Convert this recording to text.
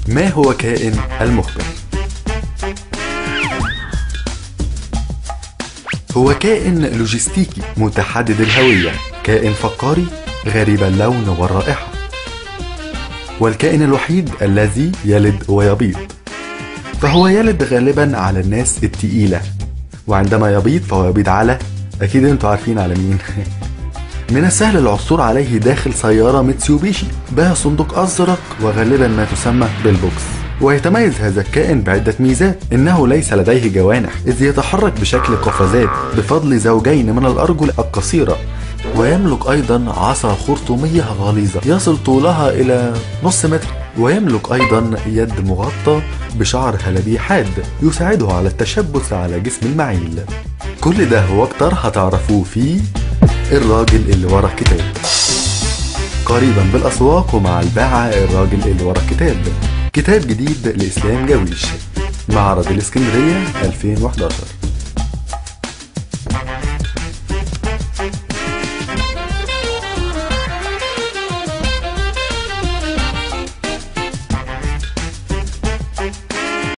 ما هو كائن المخبر؟ هو كائن لوجستيكي متحدد الهوية، كائن فقاري غريب اللون والرائحة، والكائن الوحيد الذي يلد ويبيض. فهو يلد غالبا على الناس التقيلة، وعندما يبيض فهو يبيض على، أكيد انتوا عارفين على مين. من السهل العثور عليه داخل سيارة ميتسوبيشي بها صندوق أزرق وغالبا ما تسمى بالبوكس. ويتميز هذا الكائن بعدة ميزات: إنه ليس لديه جوانح إذ يتحرك بشكل قفزات بفضل زوجين من الأرجل القصيرة، ويملك أيضا عصا خرطومية غليظة يصل طولها إلى نص متر، ويملك أيضا يد مغطى بشعر هلبي حاد يساعده على التشبث على جسم المعيل. كل ده وأكتر هتعرفوه في الراجل اللي ورا الكتاب، قريبا بالأسواق ومع الباعة الراجل اللي ورا الكتاب، كتاب جديد لإسلام جاويش، معرض الإسكندرية 2011.